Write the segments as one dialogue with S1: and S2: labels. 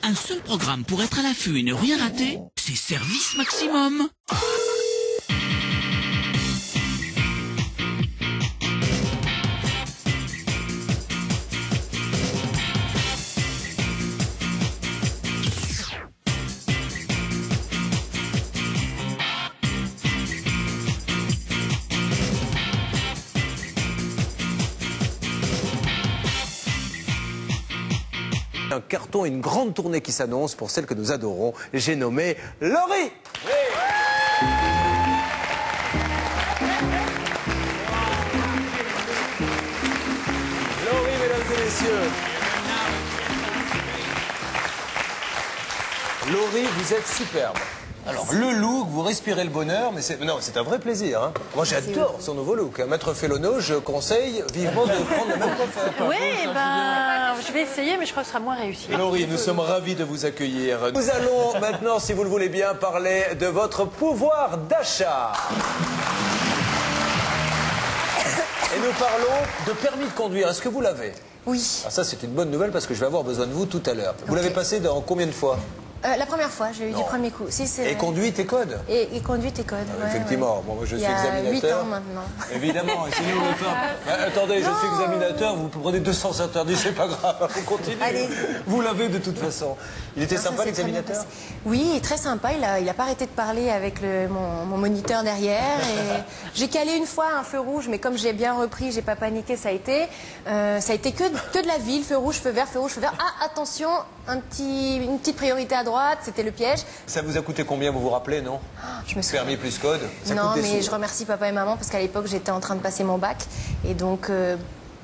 S1: Un seul programme pour être à l'affût et ne rien rater, c'est Service Maximum.
S2: Un carton et une grande tournée qui s'annonce pour celle que nous adorons. J'ai nommé Laurie. Oui. Laurie, mesdames et messieurs. Laurie, vous êtes superbe. Alors, le look, vous respirez le bonheur, mais c'est un vrai plaisir. Hein. Moi, j'adore son nouveau look. Maître Fellonneau, je conseille vivement de prendre le même coiffeur.
S3: Oui, ben, je vais essayer, mais je crois que ce sera moins réussi.
S2: Laurie, nous sommes ravis de vous accueillir. Nous allons maintenant, si vous le voulez bien, parler de votre pouvoir d'achat. Et nous parlons de permis de conduire. Est-ce que vous l'avez?
S4: Oui.
S2: Ah, ça, c'est une bonne nouvelle parce que je vais avoir besoin de vous tout à l'heure. Vous l'avez passé dans combien de fois?
S4: La première fois, j'ai eu du premier coup. Si,
S2: et conduite et code?
S4: Et conduite et code.
S2: Ah, ouais, effectivement, bon, moi je suis examinateur.
S4: Il y a 8 ans maintenant.
S2: Évidemment, et sinon on fait... Attendez, je suis examinateur, vous prenez 200 interdits, c'est pas grave, on continue.
S4: Allez.
S2: Vous l'avez de toute façon. Il était sympa l'examinateur?
S4: Oui, très sympa, il a pas arrêté de parler avec mon moniteur derrière. J'ai calé une fois un feu rouge, mais comme j'ai bien repris, j'ai pas paniqué, ça a été que de la ville, feu rouge, feu vert, feu rouge, feu vert. Ah, attention, une petite priorité à droite, c'était le piège.
S2: Ça vous a coûté combien, vous vous rappelez, non?
S4: Je me souviens.
S2: Permis plus code, ça
S4: non,
S2: coûte des
S4: mais
S2: sous.
S4: je remercie papa et maman parce qu'à l'époque, j'étais en train de passer mon bac. Et donc,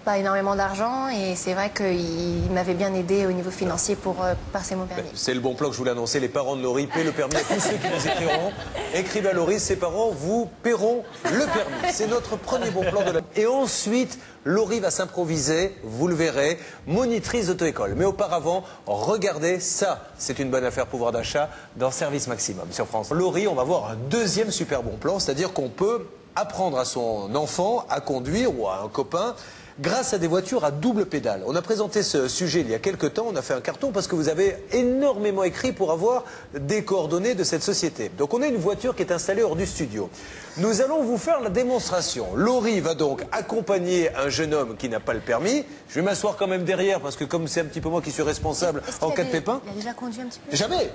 S4: pas énormément d'argent. Et c'est vrai qu'ils m'avaient bien aidé au niveau financier pour passer mon permis.
S2: C'est le bon plan que je voulais annoncer. Les parents de Laurie paient le permis à tous ceux qui nous écriront. Écrivez à Laurie, ses parents vous paieront le permis. C'est notre premier bon plan de la... Et ensuite, Laurie va s'improviser, vous le verrez, monitrice d'auto-école. Mais auparavant, regardez ça. C'est une bonne affaire pouvoir d'achat dans Service Maximum sur France. Laurie, on va voir un deuxième super bon plan, c'est-à-dire qu'on peut apprendre à son enfant à conduire ou à un copain grâce à des voitures à double pédale. On a présenté ce sujet il y a quelques temps, on a fait un carton parce que vous avez énormément écrit pour avoir des coordonnées de cette société. Donc on a une voiture qui est installée hors du studio. Nous allons vous faire la démonstration. Laurie va donc accompagner un jeune homme qui n'a pas le permis. Je vais m'asseoir quand même derrière parce que comme c'est un petit peu moi qui suis responsable en cas de pépin.
S4: Il a déjà conduit un petit peu?
S2: Jamais.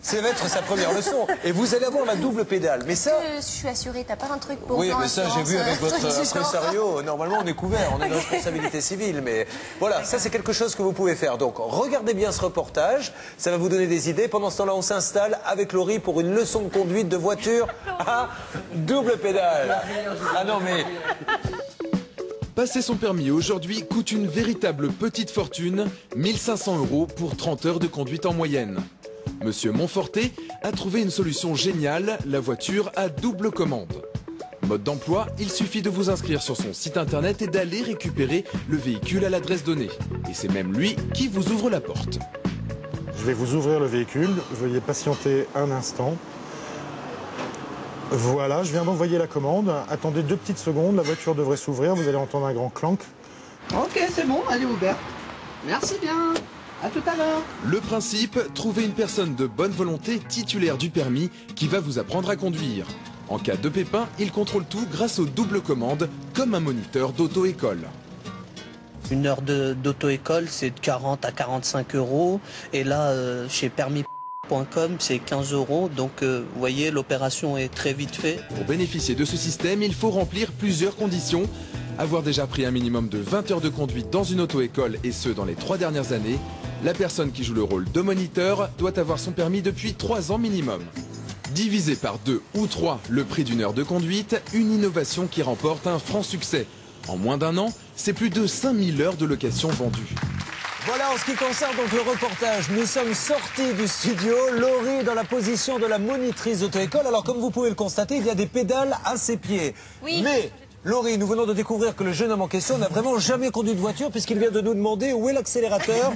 S2: Ça va être sa première leçon. Et vous allez avoir la double pédale. Mais ça...
S4: Je suis assurée, t'as pas un truc pour...
S2: Oui, mais ça, j'ai vu avec votre impresario. Normalement, on est couvert, on a une responsabilité civile. Mais voilà, ça, c'est quelque chose que vous pouvez faire. Donc, regardez bien ce reportage. Ça va vous donner des idées. Pendant ce temps-là, on s'installe avec Laurie pour une leçon de conduite de voiture à double pédale. Ah non, mais...
S5: Passer son permis aujourd'hui coûte une véritable petite fortune, 1 500 € pour 30 heures de conduite en moyenne. Monsieur Monforté a trouvé une solution géniale, la voiture à double commande. Mode d'emploi, il suffit de vous inscrire sur son site internet et d'aller récupérer le véhicule à l'adresse donnée. Et c'est même lui qui vous ouvre la porte.
S6: Je vais vous ouvrir le véhicule, veuillez patienter un instant. Voilà, je viens d'envoyer la commande. Attendez 2 petites secondes, la voiture devrait s'ouvrir, vous allez entendre un grand clank.
S7: Ok, c'est bon, elle est ouverte. Merci bien. À tout à l'heure.
S5: Le principe, trouver une personne de bonne volonté titulaire du permis qui va vous apprendre à conduire. En cas de pépin, il contrôle tout grâce aux doubles commandes, comme un moniteur d'auto-école.
S8: Une heure d'auto-école, c'est de 40 à 45 €. Et là, chez permis.com, c'est 15 €. Donc, vous voyez, l'opération est très vite faite.
S5: Pour bénéficier de ce système, il faut remplir plusieurs conditions. Avoir déjà pris un minimum de 20 heures de conduite dans une auto-école, et ce, dans les 3 dernières années. La personne qui joue le rôle de moniteur doit avoir son permis depuis 3 ans minimum. Divisé par 2 ou 3 le prix d'une heure de conduite, une innovation qui remporte un franc succès. En moins d'1 an, c'est plus de 5000 heures de location vendues.
S2: Voilà, en ce qui concerne donc le reportage, nous sommes sortis du studio. Laurie est dans la position de la monitrice d'auto-école. Alors, comme vous pouvez le constater, il y a des pédales à ses pieds.
S4: Oui.
S2: Mais... Laurie, nous venons de découvrir que le jeune homme en question n'a vraiment jamais conduit de voiture puisqu'il vient de nous demander où est l'accélérateur.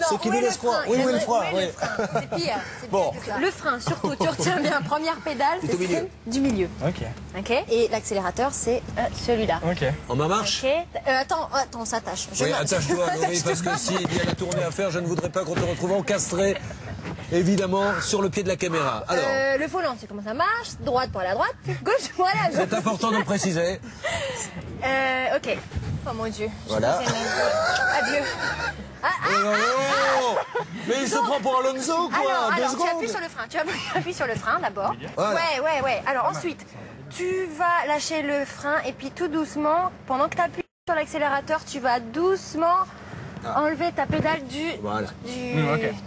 S2: Ce qui nous laisse croire. Oui, où est le frein?
S4: C'est pire.
S2: Bon.
S4: Le frein, surtout, tu retiens bien. Première pédale, c'est celle du milieu. Ok. Et l'accélérateur, c'est celui-là.
S6: Ok.
S2: En ma marche?
S4: Ok. Attends, on s'attache.
S2: Oui, attache-toi, Laurie, parce que s'il y a la tournée à faire, je ne voudrais pas qu'on te retrouve encastré évidemment, sur le pied de la caméra. Alors,
S4: Le volant, c'est comment ça marche. Droite pour la droite, gauche pour la gauche.
S2: c'est important de le préciser.
S4: Ok. Oh mon Dieu.
S2: Voilà.
S4: Adieu.
S2: Mais il se prend pour Alonso, quoi.
S4: Alors,
S2: Deux
S4: tu
S2: secondes.
S4: appuies sur le frein. Tu appuies sur le frein d'abord.
S2: Voilà.
S4: Ouais. Alors ensuite, tu vas lâcher le frein et puis tout doucement, pendant que tu appuies sur l'accélérateur, tu vas doucement enlever ta pédale du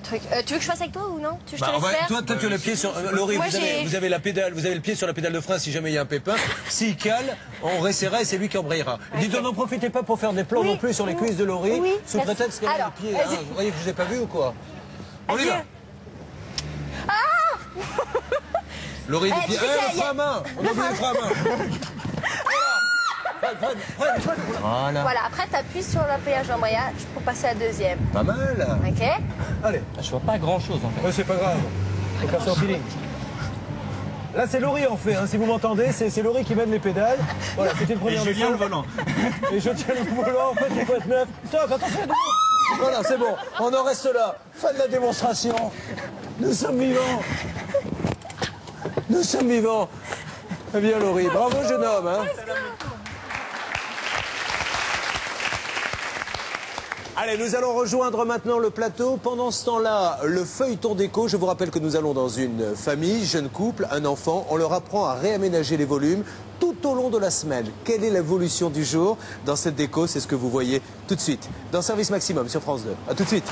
S4: truc. Tu veux que je fasse avec toi ou non? Je te laisse faire.
S2: Toi, tu as le pied sur. Laurie,
S4: Moi,
S2: vous avez la pédale, vous avez le pied sur la pédale de frein si jamais il y a un pépin. S'il cale, on ressaiera et c'est lui qui embrayera. Dites-donc, n'en profitez pas pour faire des plans non plus sur les cuisses de Laurie, sous prétexte qu'elle a
S4: Alors,
S2: le pied. Hein. Vous voyez que je vous ai pas vu ou quoi? On y va. Laurie, les pieds. Le frein à main. On a oublié le frein à main. Voilà.
S4: Voilà, après tu appuies sur le péage d'embrayage pour passer à la deuxième.
S2: Pas mal.
S4: Ok.
S2: Allez.
S9: Je vois pas grand chose en fait.
S2: C'est pas grave. Faut faire ça au feeling. Là, c'est Laurie en fait. Hein. Si vous m'entendez, c'est Laurie qui mène les pédales. Voilà, c'était une première leçon.
S9: le volant.
S2: Et je tiens le volant. En fait, il faut être neuf. Stop, attention. Voilà, c'est bon. On en reste là. Fin de la démonstration. Nous sommes vivants. Nous sommes vivants. Eh bien, Laurie, bravo, jeune homme. Hein. Allez, nous allons rejoindre maintenant le plateau. Pendant ce temps-là, le feuilleton déco. Je vous rappelle que nous allons dans une famille, jeune couple, un enfant. On leur apprend à réaménager les volumes tout au long de la semaine. Quelle est l'évolution du jour dans cette déco? C'est ce que vous voyez tout de suite dans Service Maximum sur France 2. A tout de suite.